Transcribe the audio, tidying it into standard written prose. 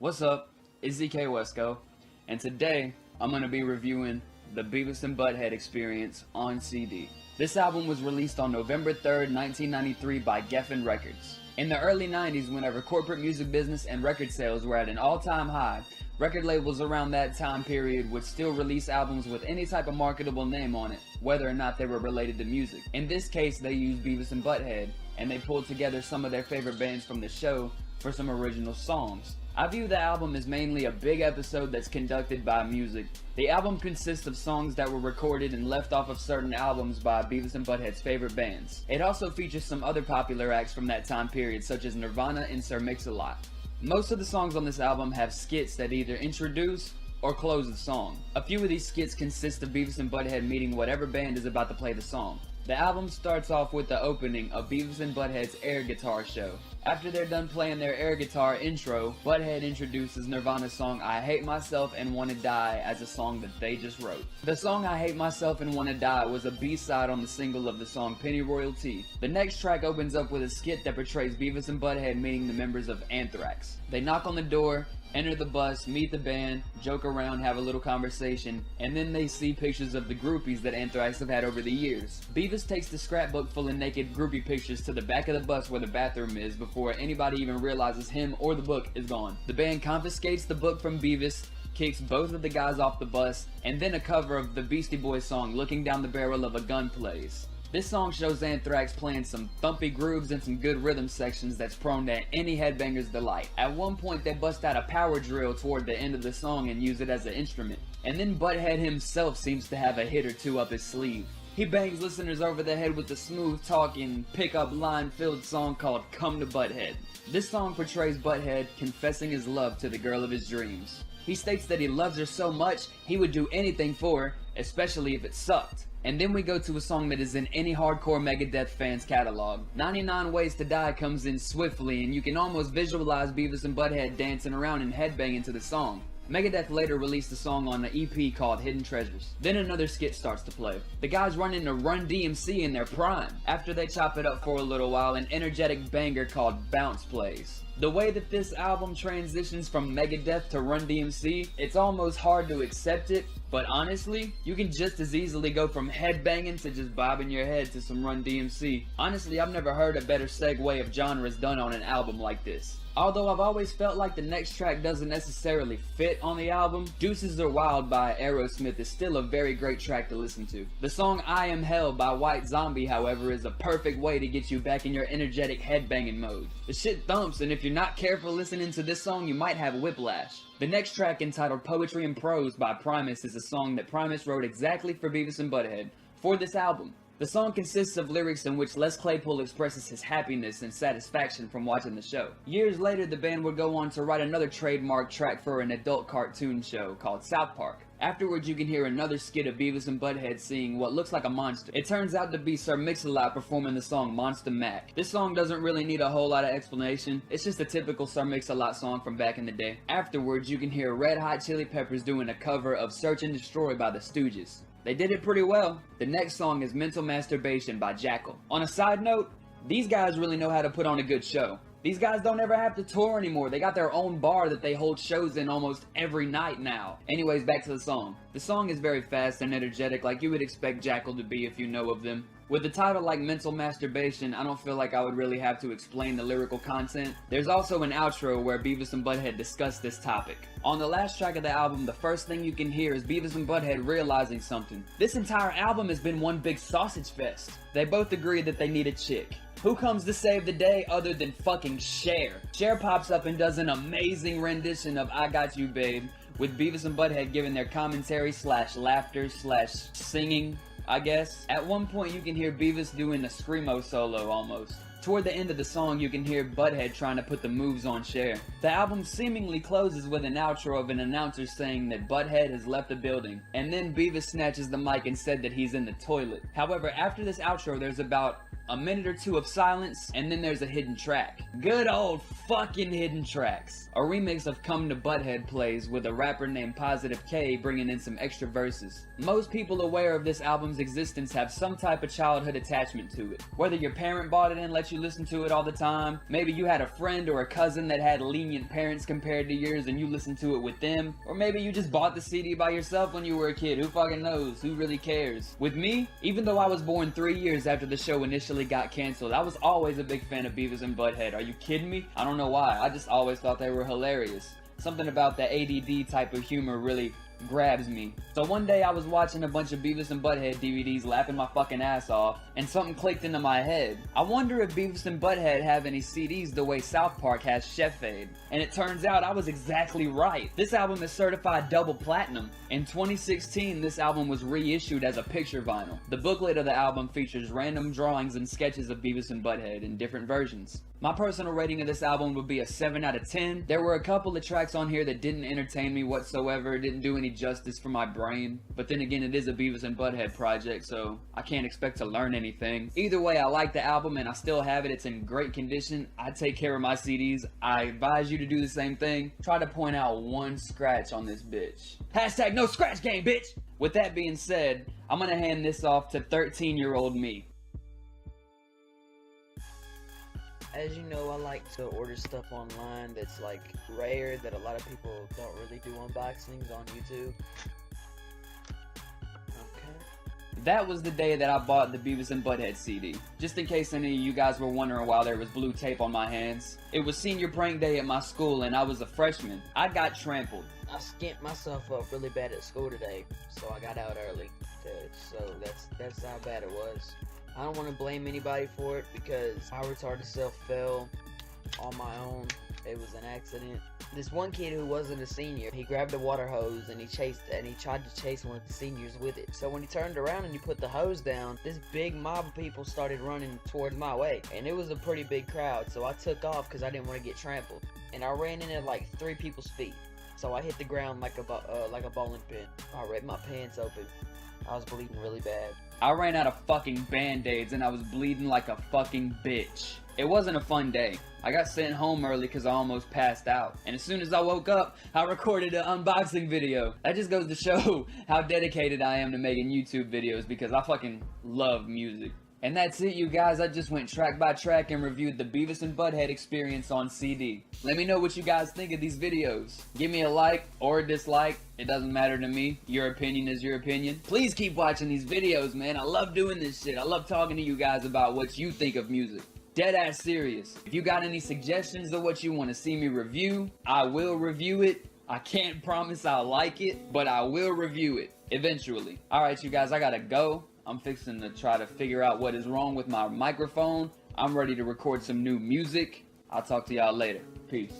What's up? It's EKwesco, and today I'm going to be reviewing the Beavis and Butthead Experience on CD. This album was released on November 3rd, 1993 by Geffen Records. In the early 90s, whenever corporate music business and record sales were at an all-time high, record labels around that time period would still release albums with any type of marketable name on it, whether or not they were related to music. In this case, they used Beavis and Butthead, and they pulled together some of their favorite bands from the show for some original songs. I view the album as mainly a big episode that's conducted by music. The album consists of songs that were recorded and left off of certain albums by Beavis and Butthead's favorite bands. It also features some other popular acts from that time period, such as Nirvana and Sir Mix-a-Lot. Most of the songs on this album have skits that either introduce or close the song. A few of these skits consist of Beavis and Butthead meeting whatever band is about to play the song. The album starts off with the opening of Beavis and Butthead's air guitar show. After they're done playing their air guitar intro, Butthead introduces Nirvana's song I Hate Myself and Wanna Die as a song that they just wrote. The song I Hate Myself and Wanna Die was a B-side on the single of the song Pennyroyal Tea. The next track opens up with a skit that portrays Beavis and Butthead meeting the members of Anthrax. They knock on the door, enter the bus, meet the band, joke around, have a little conversation, and then they see pictures of the groupies that Anthrax have had over the years. Beavis takes the scrapbook full of naked groupie pictures to the back of the bus where the bathroom is before anybody even realizes him or the book is gone. The band confiscates the book from Beavis, kicks both of the guys off the bus, and then a cover of the Beastie Boys song Looking Down the Barrel of a Gun plays. This song shows Anthrax playing some thumpy grooves and some good rhythm sections that's prone to any headbanger's delight. At one point they bust out a power drill toward the end of the song and use it as an instrument. And then Butthead himself seems to have a hit or two up his sleeve. He bangs listeners over the head with a smooth talking, pick-up line-filled song called Come to Butthead. This song portrays Butthead confessing his love to the girl of his dreams. He states that he loves her so much he would do anything for her, especially if it sucked. And then we go to a song that is in any hardcore Megadeth fan's catalog. 99 Ways to Die comes in swiftly, and you can almost visualize Beavis and Butthead dancing around and headbanging to the song. Megadeth later released a song on an EP called Hidden Treasures. Then another skit starts to play. The guys run into Run-DMC in their prime. After they chop it up for a little while, an energetic banger called Bounce plays. The way that this album transitions from Megadeth to Run-DMC, it's almost hard to accept it, but honestly, you can just as easily go from headbanging to just bobbing your head to some Run-DMC. Honestly, I've never heard a better segue of genres done on an album like this. Although I've always felt like the next track doesn't necessarily fit on the album, Deuces Are Wild by Aerosmith is still a very great track to listen to. The song I Am Hell by White Zombie, however, is a perfect way to get you back in your energetic headbanging mode. The shit thumps, and if you're not careful listening to this song, you might have whiplash. The next track, entitled Poetry and Prose by Primus, is a song that Primus wrote exactly for Beavis and Butthead for this album. The song consists of lyrics in which Les Claypool expresses his happiness and satisfaction from watching the show. Years later, the band would go on to write another trademark track for an adult cartoon show called South Park. Afterwards, you can hear another skit of Beavis and Butthead seeing what looks like a monster. It turns out to be Sir Mix-a-Lot performing the song Monster Mac. This song doesn't really need a whole lot of explanation. It's just a typical Sir Mix-a-Lot song from back in the day. Afterwards, you can hear Red Hot Chili Peppers doing a cover of Search and Destroy by the Stooges. They did it pretty well. The next song is Mental Masturbation by Jackal. On a side note, these guys really know how to put on a good show. These guys don't ever have to tour anymore. They got their own bar that they hold shows in almost every night now. Anyways, back to the song. The song is very fast and energetic like you would expect Jackal to be if you know of them. With the title like Mental Masturbation, I don't feel like I would really have to explain the lyrical content. There's also an outro where Beavis and Butthead discuss this topic. On the last track of the album, the first thing you can hear is Beavis and Butthead realizing something. This entire album has been one big sausage fest. They both agree that they need a chick. Who comes to save the day other than fucking Cher? Cher pops up and does an amazing rendition of I Got You Babe, with Beavis and Butthead giving their commentary / laughter / singing, I guess. At one point you can hear Beavis doing a screamo solo almost. Toward the end of the song you can hear Butthead trying to put the moves on Cher. The album seemingly closes with an outro of an announcer saying that Butthead has left the building, and then Beavis snatches the mic and said that he's in the toilet. However, after this outro there's about a minute or two of silence, and then there's a hidden track. Good old fucking hidden tracks. A remix of Come to Butthead plays with a rapper named Positive K bringing in some extra verses. Most people aware of this album's existence have some type of childhood attachment to it. Whether your parent bought it and let you listen to it all the time, maybe you had a friend or a cousin that had lenient parents compared to yours and you listened to it with them, or maybe you just bought the CD by yourself when you were a kid. Who fucking knows? Who really cares? With me, even though I was born 3 years after the show initially got canceled, I was always a big fan of Beavis and Butthead. Are you kidding me? I don't know why. I just always thought they were hilarious. Something about the ADD type of humor really grabs me. So one day I was watching a bunch of Beavis and Butthead DVDs laughing my fucking ass off, and something clicked into my head. I wonder if Beavis and Butthead have any CDs the way South Park has Chef Aid. And it turns out I was exactly right. This album is certified double platinum. In 2016, this album was reissued as a picture vinyl. The booklet of the album features random drawings and sketches of Beavis and Butthead in different versions. My personal rating of this album would be a 7 out of 10. There were a couple of tracks on here that didn't entertain me whatsoever, didn't do any justice for my brain. But then again, it is a Beavis and Butthead project, so I can't expect to learn anything. Either way, I like the album and I still have it. It's in great condition. I take care of my CDs. I advise you to do the same thing. Try to point out one scratch on this bitch. Hashtag no scratch game, bitch! With that being said, I'm gonna hand this off to 13-year-old me. As you know, I like to order stuff online that's like rare, that a lot of people don't really do unboxings on YouTube. Okay. That was the day that I bought the Beavis and Butthead CD. Just in case any of you guys were wondering why there was blue tape on my hands. It was senior prank day at my school and I was a freshman. I got trampled. I skint myself up really bad at school today, so I got out early. So that's how bad it was. I don't want to blame anybody for it because my retarded self fell on my own. It was an accident. This one kid who wasn't a senior, he grabbed a water hose and he tried to chase one of the seniors with it. So when he turned around and he put the hose down, this big mob of people started running towards my way. And it was a pretty big crowd, so I took off because I didn't want to get trampled. And I ran in at like 3 people's feet. So I hit the ground like a bowling pin. I ripped my pants open. I was bleeding really bad. I ran out of fucking band-aids and I was bleeding like a fucking bitch. It wasn't a fun day. I got sent home early because I almost passed out. And as soon as I woke up, I recorded an unboxing video. That just goes to show how dedicated I am to making YouTube videos because I fucking love music. And that's it, you guys. I just went track by track and reviewed the Beavis and Butthead experience on CD. Let me know what you guys think of these videos. Give me a like or a dislike. It doesn't matter to me. Your opinion is your opinion. Please keep watching these videos, man. I love doing this shit. I love talking to you guys about what you think of music. Dead ass serious. If you got any suggestions of what you want to see me review, I will review it. I can't promise I'll like it, but I will review it eventually. Alright, you guys, I gotta go. I'm fixing to try to figure out what is wrong with my microphone. I'm ready to record some new music. I'll talk to y'all later. Peace.